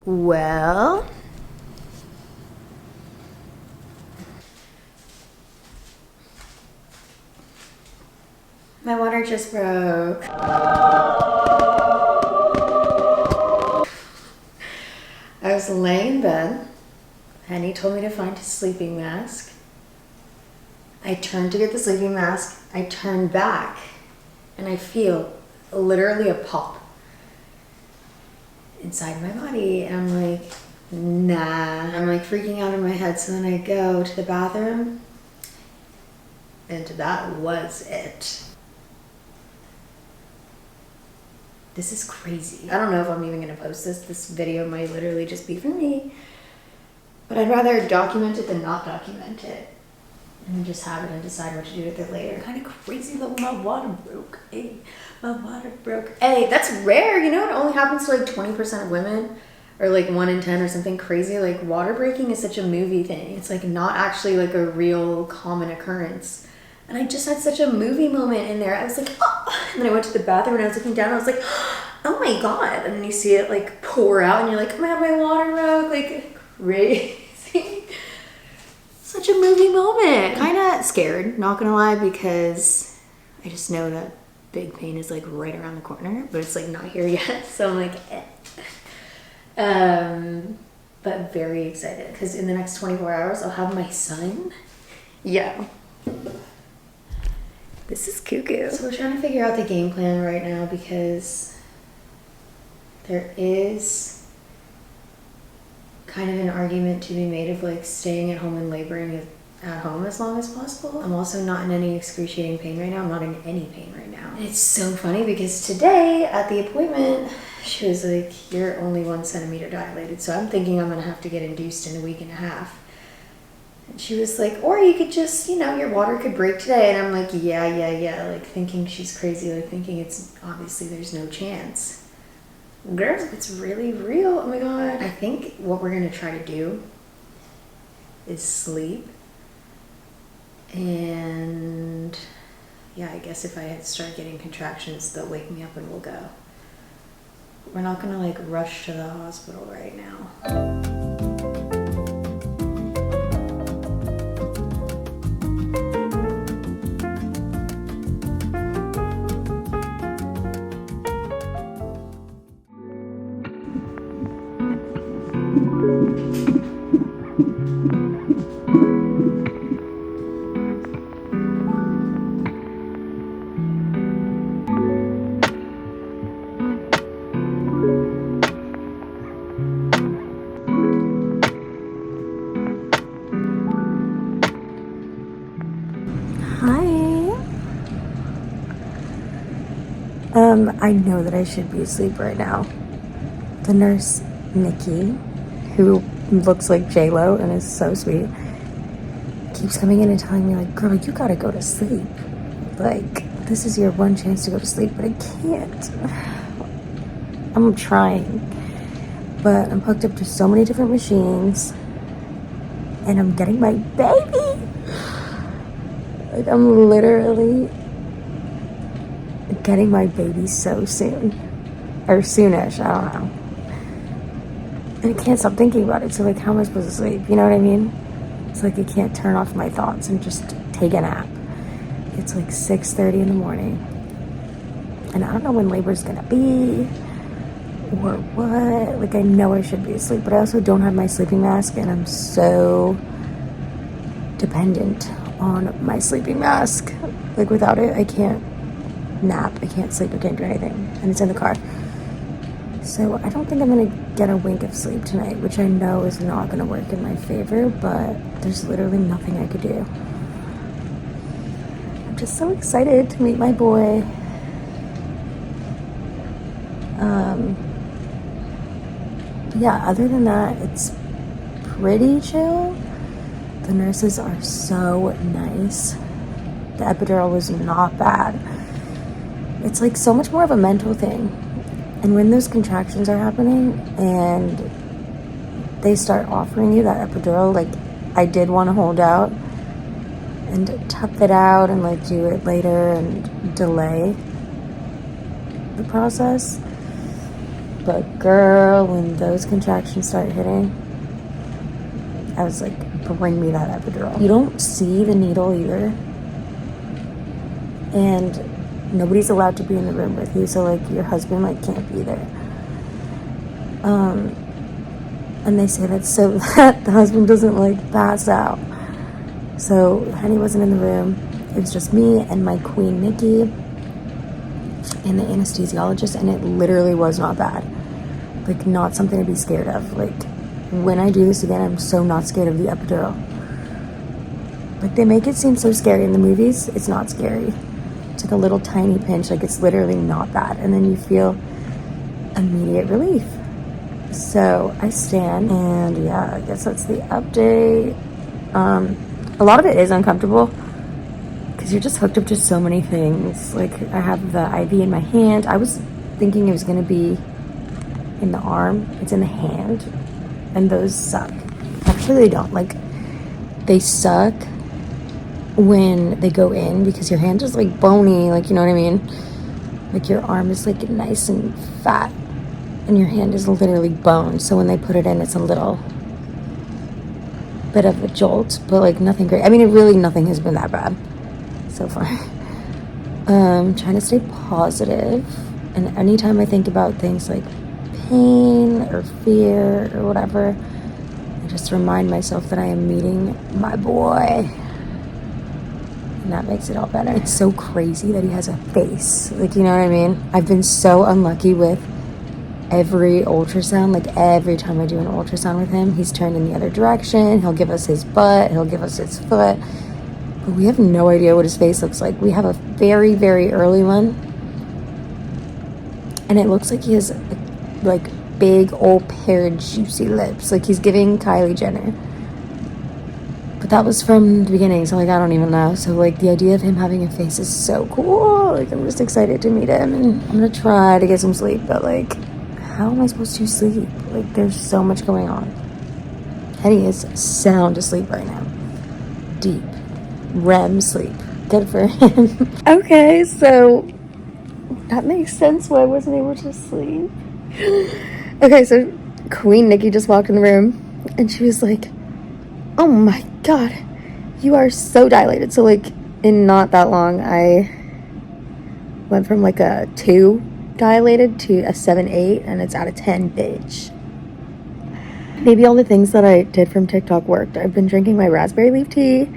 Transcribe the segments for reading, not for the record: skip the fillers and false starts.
Well, my water just broke. I was laying in bed and he told me to find his sleeping mask. I turned to get the sleeping mask. I turn back and I feel literally a pop inside my body. And I'm like, nah. I'm like freaking out in my head. So then I go to the bathroom and that was it. This is crazy. I don't know if I'm even gonna post this. This video might literally just be for me, but I'd rather document it than not document it and just have it and decide what to do with it later. Kind of crazy though, my water broke. Hey, my water broke. Hey, that's rare. You know, it only happens to like 20% of women, or like 1 in 10 or something crazy. Like water breaking is such a movie thing. It's like not actually like a real common occurrence. And I just had such a movie moment in there. I was like, oh, and then I went to the bathroom and I was looking down and I was like, oh my God. And then you see it like pour out and you're like, oh my God, my water broke, like crazy. Such a movie moment. Kind of scared, not gonna lie, because I just know that big pain is like right around the corner, but it's like not here yet. So I'm like, but very excited because in the next 24 hours, I'll have my son. Yeah. This is cuckoo. So we're trying to figure out the game plan right now because there is kind of an argument to be made of like staying at home and laboring at home as long as possible. I'm also not in any excruciating pain right now. I'm not in any pain right now. And it's so funny because today at the appointment, she was like, you're only 1 centimeter dilated. So I'm thinking I'm gonna have to get induced in a week and a half. And she was like, or you could just, you know, your water could break today. And I'm like, yeah. Like thinking she's crazy, like thinking it's obviously there's no chance. Girl, it's really real. Oh my God. I think what we're gonna try to do is sleep. And yeah, I guess if I start getting contractions, they'll wake me up and we'll go. We're not gonna like rush to the hospital right now. I know that I should be asleep right now. The nurse, Nikki, who looks like J-Lo and is so sweet, keeps coming in and telling me like, girl, you gotta go to sleep. Like, this is your one chance to go to sleep, but I can't. I'm trying, but I'm hooked up to so many different machines and I'm getting my baby. Like, I'm literally getting my baby so soon, or soonish, I don't know. And I can't stop thinking about it. So like, how am I supposed to sleep? You know what I mean? It's like I can't turn off my thoughts and just take a nap. It's like 6:30 in the morning, and I don't know when labor's gonna be or what. Like, I know I should be asleep, but I also don't have my sleeping mask, and I'm so dependent on my sleeping mask. Like, without it, I can't nap, I can't sleep, I can't do anything, and it's in the car. So I don't think I'm gonna get a wink of sleep tonight, which I know is not gonna work in my favor, but there's literally nothing I could do. I'm just so excited to meet my boy. Yeah, other than that, it's pretty chill. The nurses are so nice. The epidural was not bad. It's like so much more of a mental thing. And when those contractions are happening and they start offering you that epidural, like I did want to hold out and tough it out and like do it later and delay the process. But girl, when those contractions start hitting, I was like, bring me that epidural. You don't see the needle either. And nobody's allowed to be in the room with you, so like your husband like can't be there. And they say that so that the husband doesn't like pass out. So Henny wasn't in the room. It was just me and my queen Nikki and the anesthesiologist, and it literally was not bad. Like, not something to be scared of. Like, when I do this again, I'm so not scared of the epidural. Like, they make it seem so scary in the movies. It's not scary. It's like a little tiny pinch. Like, it's literally not bad. And then you feel immediate relief. So I stand, and yeah, I guess that's the update. A lot of it is uncomfortable because you're just hooked up to so many things. Like, I have the IV in my hand. I was thinking it was going to be in the arm. It's in the hand, and those suck. Actually, they don't. Like, they suck when they go in because your hand is like bony, like, you know what I mean? Like, your arm is like nice and fat, and your hand is literally bone. So when they put it in, it's a little bit of a jolt, but like nothing great. I mean, nothing has been that bad so far. Trying to stay positive, and anytime I think about things like pain or fear or whatever, I just remind myself that I am meeting my boy, and that makes it all better. It's so crazy that he has a face, like, you know what I mean? I've been so unlucky with every ultrasound. Like, every time I do an ultrasound with him, he's turned in the other direction. He'll give us his butt, he'll give us his foot, but we have no idea what his face looks like. We have a very, very early one, and it looks like he has like big old pair of juicy lips, like he's giving Kylie Jenner. But that was from the beginning, so like I don't even know. So like the idea of him having a face is so cool. Like, I'm just excited to meet him, and I'm gonna try to get some sleep, but like, how am I supposed to sleep? Like, there's so much going on. Henny is sound asleep right now. Deep REM sleep. Good for him. Okay, so that makes sense why I wasn't able to sleep. Okay, so Queen Nikki just walked in the room, and she was like, oh my god, you are so dilated. So like, in not that long, I went from like a 2 dilated to a 7-8, and it's out of 10, bitch. Maybe all the things that I did from TikTok worked. I've been drinking my raspberry leaf tea.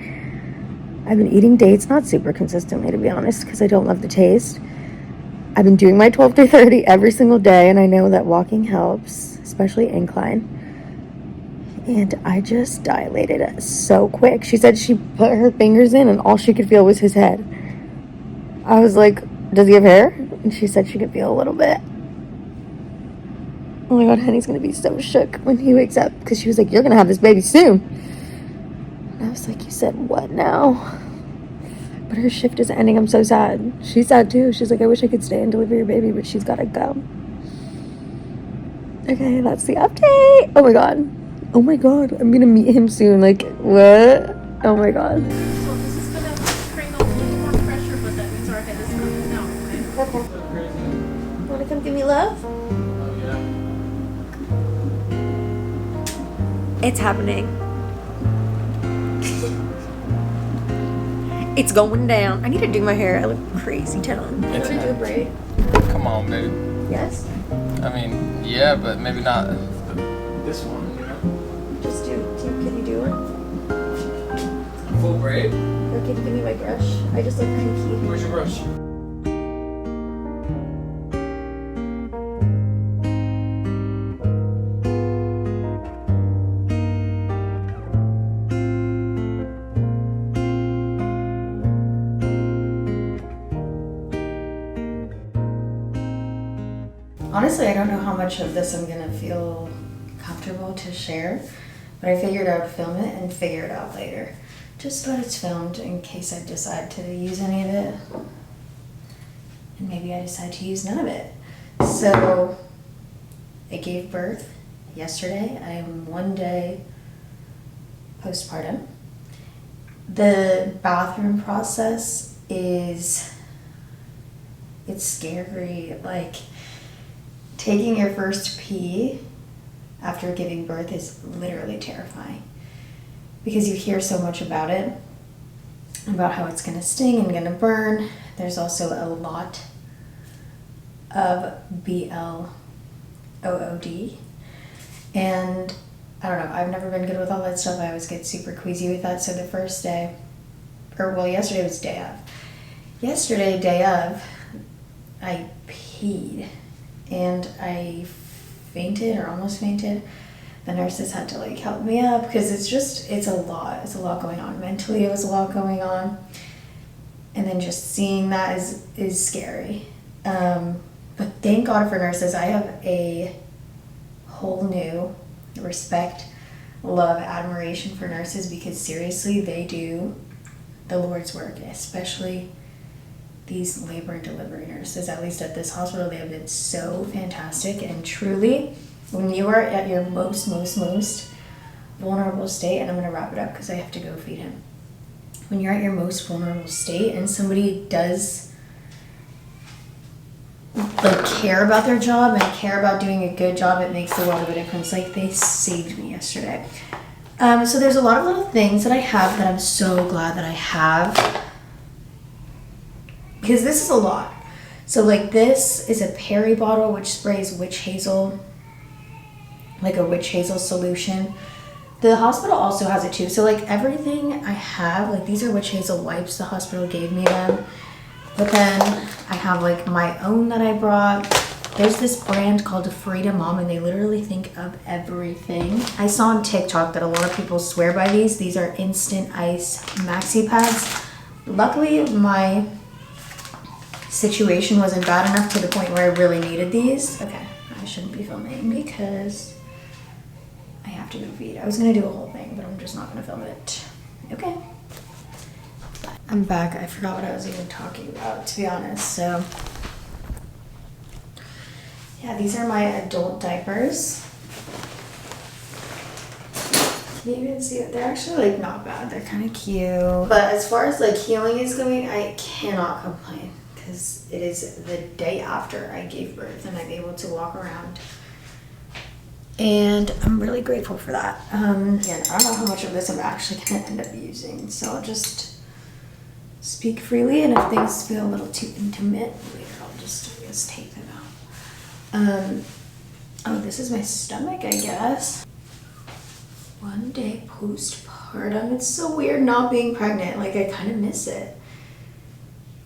I've been eating dates, not super consistently, to be honest, because I don't love the taste. I've been doing my 12 to 30 every single day, and I know that walking helps, especially incline. And I just dilated so quick. She said she put her fingers in, and all she could feel was his head. I was like, does he have hair? And she said she could feel a little bit. Oh my god, Henny's gonna be so shook when he wakes up, because she was like, you're gonna have this baby soon. And I was like, you said what now? But her shift is ending. I'm so sad. She's sad too. She's like, I wish I could stay and deliver your baby, but she's gotta go. Okay, that's the update. Oh my god. Oh my god, I'm gonna meet him soon. Like, what? Oh my god. So this is gonna create a little more pressure, but that means our head is coming down, okay? Okay. Wanna come give me love? Oh, yeah. It's happening. It's going down. I need to do my hair. I look crazy town. I want to do a braid. Come on, babe. Yes? I mean, yeah, but maybe not this one, you know? Just can you do one? Full braid? Or can you give me my brush? I just look kooky. Where's your brush? Honestly, I don't know how much of this I'm gonna feel comfortable to share, but I figured I would film it and figure it out later. Just that it's filmed in case I decide to use any of it. And maybe I decide to use none of it. So, I gave birth yesterday. I am 1 day postpartum. The bathroom process it's scary. Like, taking your first pee after giving birth is literally terrifying because you hear so much about it, about how it's gonna sting and gonna burn. There's also a lot of BLOOD, and I don't know, I've never been good with all that stuff. I always get super queasy with that. So the first day, yesterday was day of. Yesterday, day of, I peed and I fainted or almost fainted. The nurses had to like help me up because it's a lot going on. Mentally, it was a lot going on. And then just seeing that is scary. But thank God for nurses. I have a whole new respect, love, admiration for nurses because seriously, they do the Lord's work, especially these labor and delivery nurses. At least at this hospital, they have been so fantastic. And truly, when you are at your most vulnerable state, and I'm gonna wrap it up because I have to go feed him. When you're at your most vulnerable state and somebody does like care about their job and care about doing a good job, it makes the world of a difference. Like they saved me yesterday. So there's a lot of little things that I have that I'm so glad that I have because this is a lot. So like this is a Perry bottle which sprays witch hazel, like a witch hazel solution. The hospital also has it too. So like everything I have, like these are witch hazel wipes, the hospital gave me them. But then I have like my own that I brought. There's this brand called Freedom Mom and they literally think of everything. I saw on TikTok that a lot of people swear by these. These are instant ice maxi pads. Luckily my situation wasn't bad enough to the point where I really needed these. Okay, I shouldn't be filming because I have to go feed. I was gonna do a whole thing, but I'm just not gonna film it. Okay. I'm back. I forgot what I was even talking about, to be honest. So, yeah, these are my adult diapers. Can you even see it? They're actually like not bad. They're kind of cute. But as far as like healing is going, I cannot complain because it is the day after I gave birth and I'm able to walk around. And I'm really grateful for that. Again, I don't know how much of this I'm actually gonna end up using, so I'll just speak freely, and if things feel a little too intimate later, I'll just take them out. Oh, this is my stomach, I guess. One day postpartum. It's so weird not being pregnant. Like, I kind of miss it.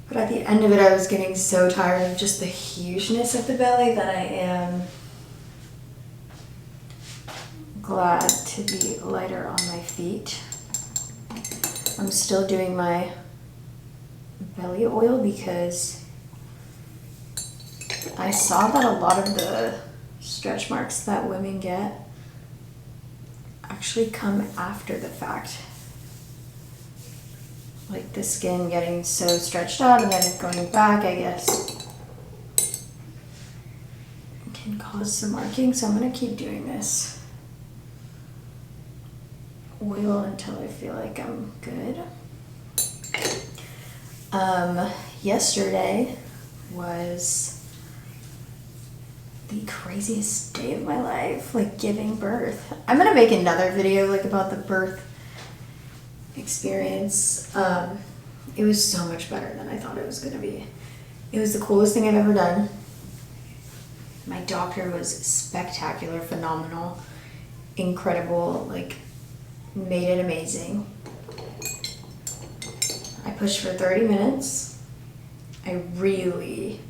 But at the end of it, I was getting so tired of just the hugeness of the belly that I am glad to be lighter on my feet. I'm still doing my belly oil because I saw that a lot of the stretch marks that women get actually come after the fact. Like the skin getting so stretched out and then it going back, I guess, can cause some marking. So I'm gonna keep doing this oil until I feel like I'm good. Yesterday was the craziest day of my life, like giving birth. I'm gonna make another video like about the birth experience. It was so much better than I thought it was gonna be. It was the coolest thing I've ever done. My doctor was spectacular, phenomenal, incredible, like made it amazing. I pushed for 30 minutes. I really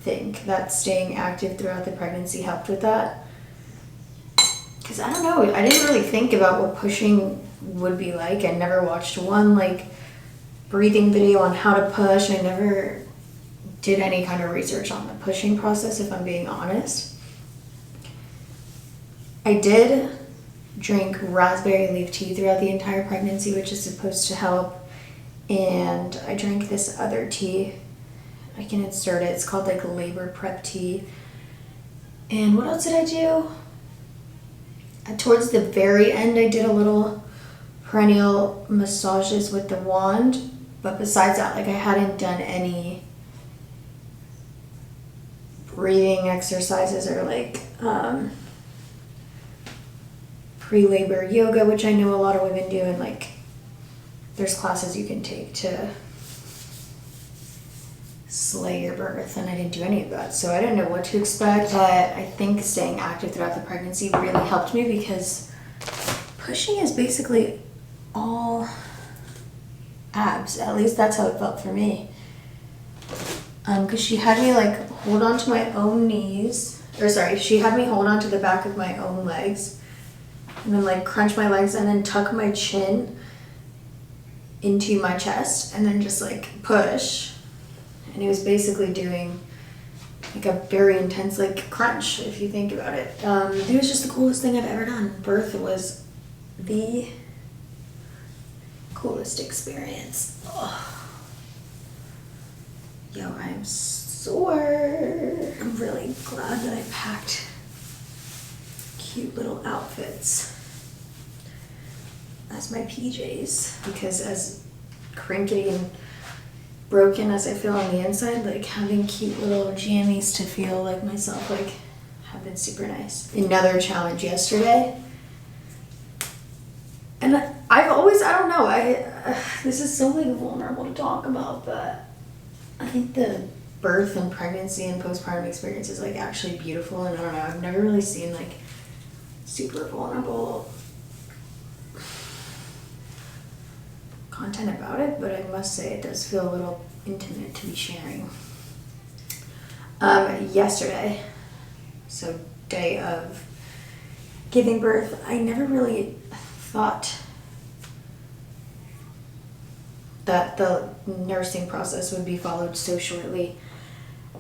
think that staying active throughout the pregnancy helped with that. Because I don't know, I didn't really think about what pushing would be like. I never watched one like breathing video on how to push. I never did any kind of research on the pushing process, if I'm being honest. I did drink raspberry leaf tea throughout the entire pregnancy, which is supposed to help. And I drank this other tea. I can insert it. It's called like labor prep tea. And what else did I do? Towards the very end, I did a little perineal massages with the wand. But besides that, like I hadn't done any breathing exercises or like pre-labor yoga, which I know a lot of women do, and like there's classes you can take to slay your birth, and I didn't do any of that, so I didn't know what to expect. But I think staying active throughout the pregnancy really helped me, because pushing is basically all abs. At least that's how it felt for me. Because she had me like hold on to my own knees, or sorry, she had me hold on to the back of my own legs, and then like crunch my legs, and then tuck my chin into my chest, and then just like push. And it was basically doing like a very intense like crunch, if you think about it. It was just the coolest thing I've ever done. Birth was the coolest experience. Oh. Yo, I'm sore. I'm really glad that I packed cute little outfits as my PJs, because as crinkly and broken as I feel on the inside, like having cute little jammies to feel like myself like have been super nice. Another challenge yesterday, and I've always, I don't know, this is so like vulnerable to talk about, but I think the birth and pregnancy and postpartum experience is like actually beautiful, and I don't know, I've never really seen like super vulnerable content about it, but I must say it does feel a little intimate to be sharing. Yesterday, so day of giving birth, I never really thought that the nursing process would be followed so shortly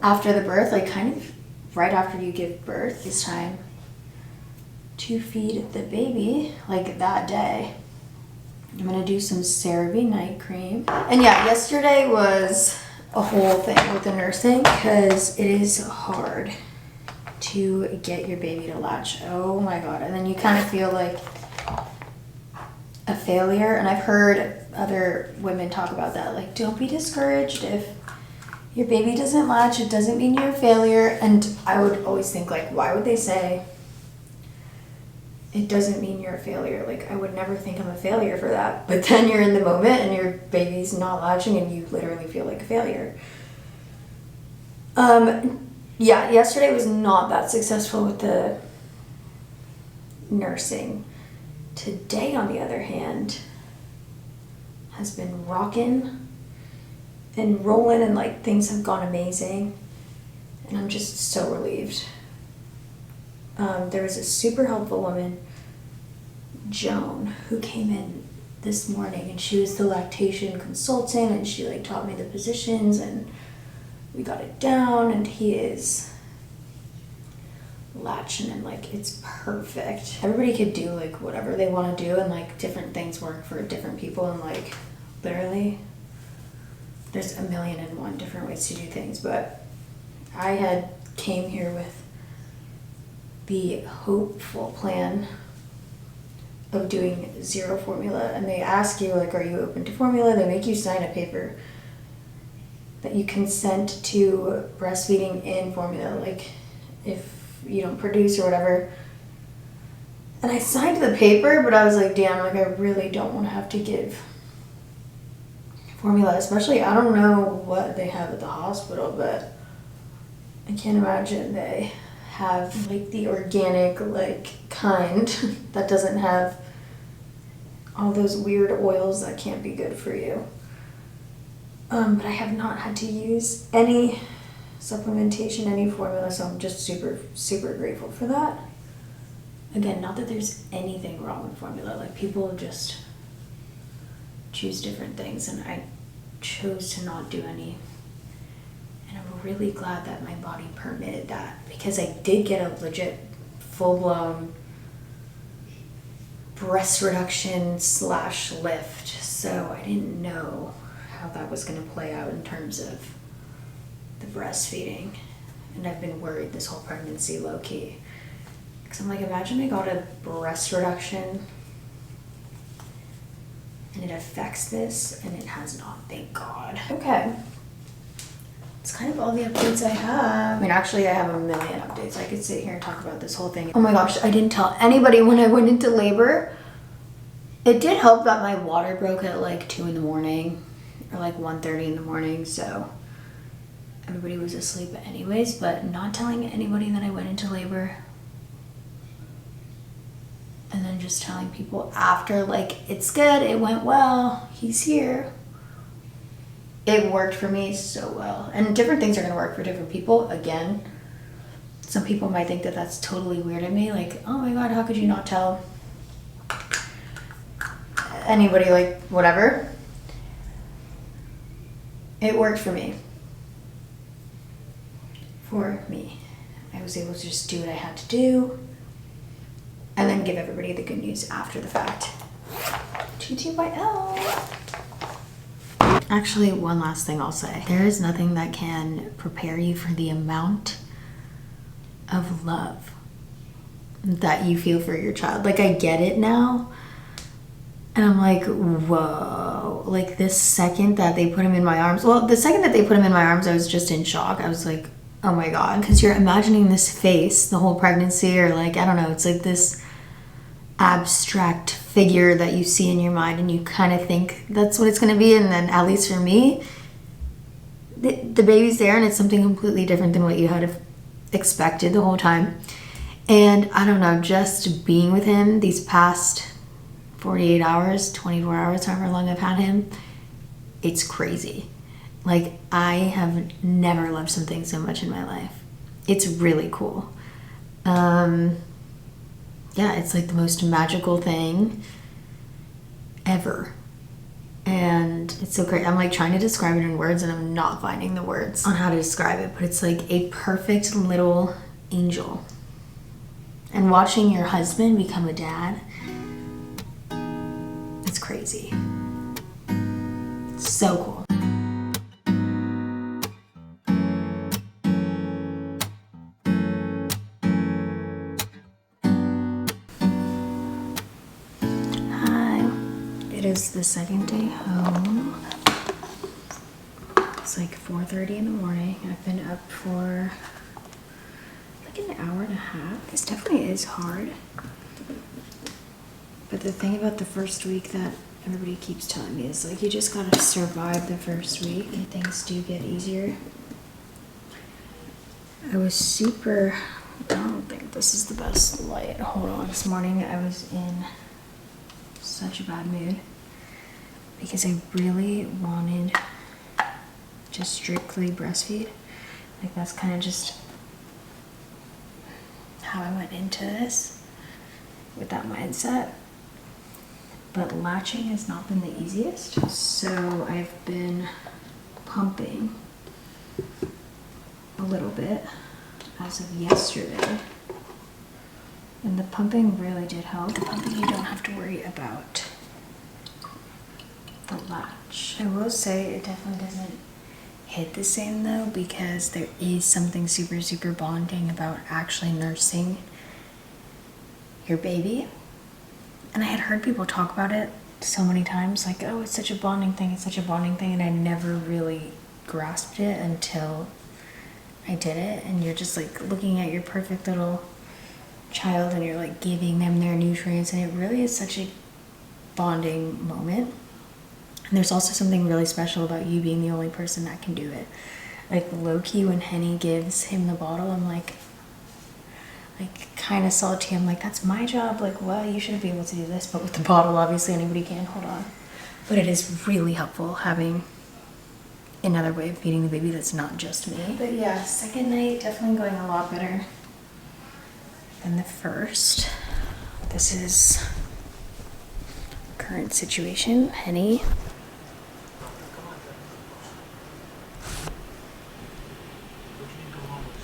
after the birth. Like kind of right after you give birth, it's time to feed the baby, like that day. I'm gonna do some CeraVe night cream. And yeah, yesterday was a whole thing with the nursing, because it is hard to get your baby to latch. Oh my God. And then you kind of feel like a failure. And I've heard other women talk about that. Like, don't be discouraged if your baby doesn't latch. It doesn't mean you're a failure. And I would always think like, why would they say it doesn't mean you're a failure? Like, I would never think I'm a failure for that. But then you're in the moment and your baby's not latching and you literally feel like a failure. Yeah, yesterday was not that successful with the nursing. Today, on the other hand, has been rocking and rolling, and like things have gone amazing. And I'm just so relieved. There was a super helpful woman, Joan, who came in this morning, and she was the lactation consultant, and she like taught me the positions, and we got it down, and he is latching, and like it's perfect. Everybody could do like whatever they want to do, and like different things work for different people, and like literally there's 1,000,001 different ways to do things. But I came here with the hopeful plan of doing 0 formula, and they ask you like, are you open to formula? They make you sign a paper that you consent to breastfeeding in formula, like if you don't produce or whatever. And I signed the paper, but I was like, damn, like I really don't want to have to give formula, especially I don't know what they have at the hospital, but I can't imagine they have like the organic like kind that doesn't have all those weird oils that can't be good for you. But I have not had to use any supplementation, any formula, so I'm just super, super grateful for that. Again, not that there's anything wrong with formula, like people just choose different things, and I chose to not do any. And I'm really glad that my body permitted that, because I did get a legit full-blown breast reduction / lift, so I didn't know how that was going to play out in terms of the breastfeeding. And I've been worried this whole pregnancy, low-key, because I'm like, imagine I got a breast reduction and it affects this, and it has not, thank God. Okay, It's kind of all the updates I have. I mean, actually, I have a million updates. I could sit here and talk about this whole thing. Oh my gosh, I didn't tell anybody when I went into labor. It did help that my water broke at like 2 in the morning or like 1:30 in the morning, so everybody was asleep anyways, but not telling anybody that I went into labor. And then just telling people after, like, it's good, it went well, he's here. It worked for me so well. And different things are gonna work for different people. Again, some people might think that that's totally weird of me. Like, oh my God, how could you not tell anybody, like, whatever. It worked for me. For me. I was able to just do what I had to do and then give everybody the good news after the fact. GG by L. Actually, one last thing I'll say. There is nothing that can prepare you for the amount of love that you feel for your child. Like, I get it now. And I'm like, whoa. Like, this second that they put him in my arms. Well, the second that they put him in my arms, I was just in shock. I was like, oh my God. Because you're imagining this face the whole pregnancy, or like, I don't know. It's like this abstract figure that you see in your mind, and you kind of think that's what it's going to be. And then, at least for me, the baby's there, and it's something completely different than what you had expected the whole time. And I don't know, just being with him these past 48 hours, 24 hours, however long I've had him, it's crazy. Like, I have never loved something so much in my life. It's really cool. Yeah, it's like the most magical thing ever. And it's so great. I'm like trying to describe it in words, and I'm not finding the words on how to describe it, but it's like a perfect little angel. And watching your husband become a dad, it's crazy. It's so cool. It is the second day home. It's like 4:30 in the morning. I've been up for like an hour and a half. This definitely is hard. But the thing about the first week that everybody keeps telling me is like, you just gotta survive the first week and things do get easier. I was super, I don't think this is the best light. Hold on. This morning I was in such a bad mood because I really wanted to strictly breastfeed. Like, that's kind of just how I went into this with that mindset. But latching has not been the easiest. So I've been pumping a little bit as of yesterday. And the pumping really did help. The pumping, you don't have to worry about the latch. I will say it definitely doesn't hit the same though, because there is something super, super bonding about actually nursing your baby. And I had heard people talk about it so many times, like, oh, it's such a bonding thing, it's such a bonding thing, and I never really grasped it until I did it. And you're just like looking at your perfect little child and you're like giving them their nutrients, and it really is such a bonding moment. And there's also something really special about you being the only person that can do it. Like, low-key, when Henny gives him the bottle, I'm like kind of salty. I'm like, that's my job. Like, well, you shouldn't be able to do this, but with the bottle, obviously anybody can. Hold on. But it is really helpful having another way of feeding the baby that's not just me. But yeah, second night definitely going a lot better than the first. This is current situation. Henny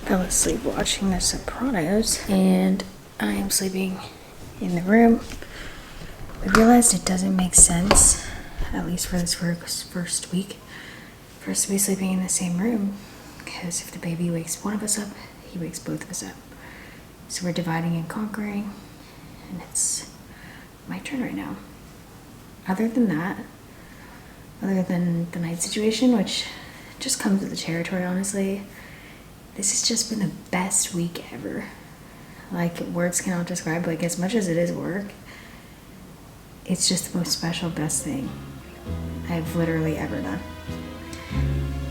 fell asleep watching The Sopranos, and I am sleeping in the room. I realized it doesn't make sense, at least for this first week, for us to be sleeping in the same room, because if the baby wakes one of us up, he wakes both of us up. So we're dividing and conquering, and it's my turn right now. Other than that, other than the night situation, which just comes with the territory, honestly. This has just been the best week ever. Like, words cannot describe, like, as much as it is work, it's just the most special, best thing I've literally ever done.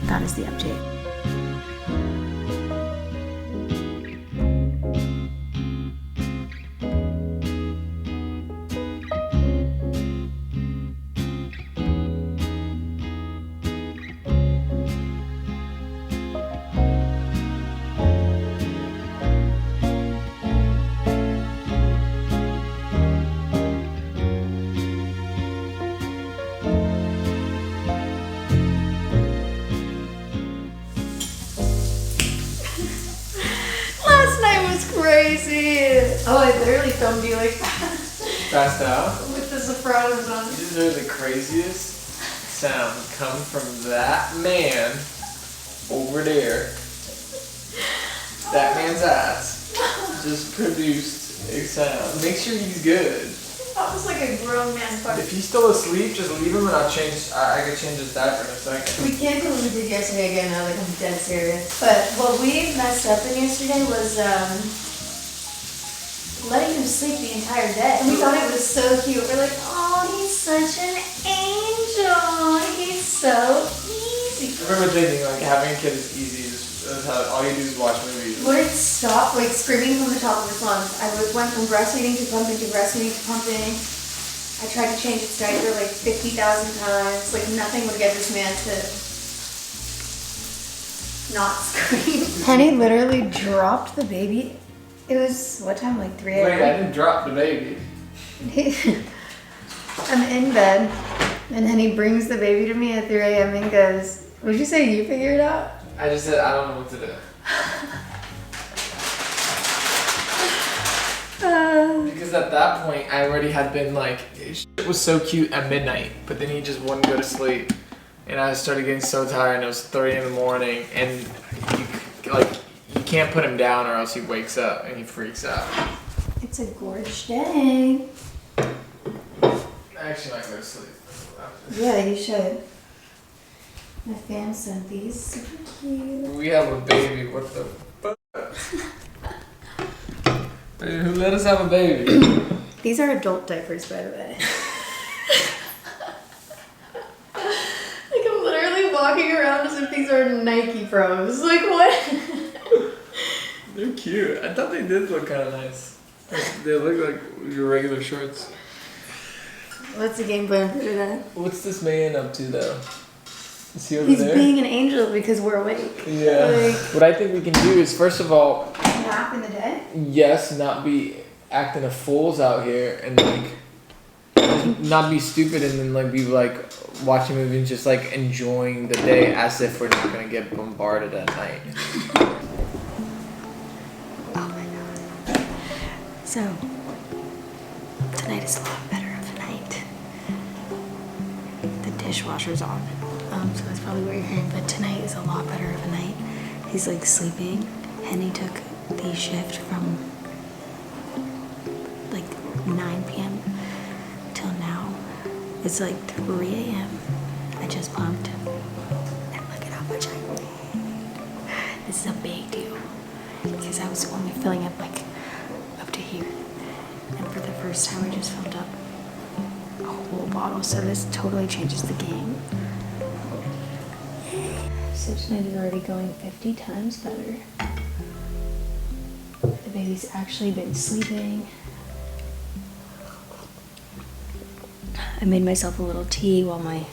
That is the update. Crazy. Oh, I literally filmed you like Passed out? with the Sopranos on. These are the craziest sounds come from that man over there. That man's ass just produced a sound. Make sure he's good. That was like a grown man fart. If he's still asleep, just leave him and I'll change. I can change his diaper in a second. We can't do what we did yesterday again now, like I'm dead serious. But what we messed up in yesterday was letting him sleep the entire day. And we thought it was so cute. We're like, oh, he's such an angel. He's so easy. I remember thinking like having a kid is easy. That's how all you do is watch movies. Would it stop like screaming from the top of his lungs? I went from breastfeeding to pumping to breastfeeding to pumping. I tried to change its diaper like 50,000 times. Like nothing would get this man to not scream. Penny literally dropped the baby. It was, what time? Like 3 a.m.? Wait, I didn't drop the baby. I'm in bed, and then he brings the baby to me at 3 a.m. and goes, would you say you figure it out? I just said I don't know what to do. Because at that point, I already had been like, shit was so cute at midnight, but then he just wouldn't go to sleep. And I started getting so tired, and it was 3 in the morning, and you can't put him down or else he wakes up and he freaks out. It's a gorgeous day. I actually might go to sleep. Yeah, you should. My fan sent these. Super cute. We have a baby, what the fuck? Baby, who let us have a baby? These are adult diapers, by the way. Like, I'm literally walking around as if these are Nike Pros. Like, what? They're cute. I thought they did look kind of nice. They look like your regular shorts. What's the game plan for today? What's this man up to, though? Is he over He's there? being an angel because we're awake. Yeah. Like, what I think we can do is, first of all, nap in the day? yes, not be acting a fools out here and like not be stupid and then like be like watching movies and just like enjoying the day as if we're not gonna get bombarded at night. Oh my god. So, tonight is a lot better of a night. The dishwasher's on. So that's probably what you're hearing, but tonight is a lot better of a night. He's like sleeping. Henny took the shift from like 9 p.m. till now. It's like 3 a.m. I just pumped. And look at how much I weighed. This is a big deal. Because I was only filling up like up to here. And for the first time I just filled up a whole bottle. So this totally changes the game. So tonight is already going 50 times better. The baby's actually been sleeping. I made myself a little tea while my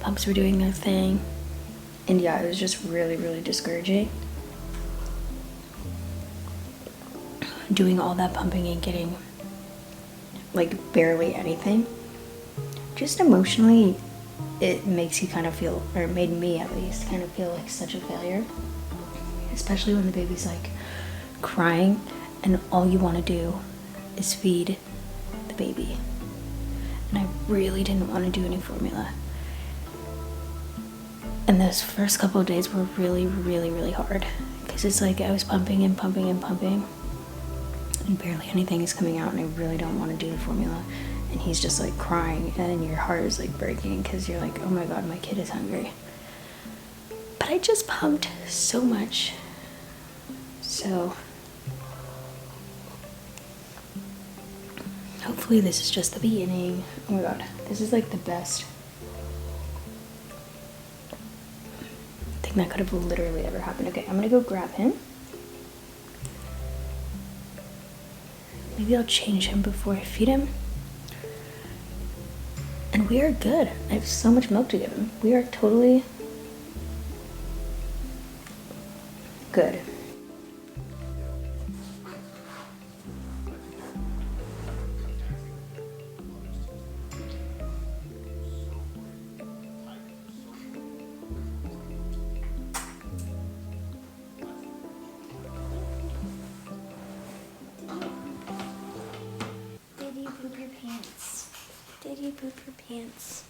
pumps were doing their thing. And yeah, it was just really, really discouraging. Doing all that pumping and getting like barely anything. Just emotionally, it makes you kind of feel, or it made me at least, kind of feel like such a failure. Especially when the baby's like crying and all you want to do is feed the baby. And I really didn't want to do any formula. And those first couple of days were really, really, really hard. Because it's like I was pumping and pumping and pumping. And barely anything is coming out and I really don't want to do the formula. And he's just like crying and your heart is like breaking because you're like, oh my god, my kid is hungry. But I just pumped so much. So hopefully this is just the beginning. Oh my god, this is like the best thing that could have literally ever happened. Okay, I'm gonna go grab him. Maybe I'll change him before I feed him. And we are good. I have so much milk to give him. We are totally good. Did you poop your pants? Did you poop your pants?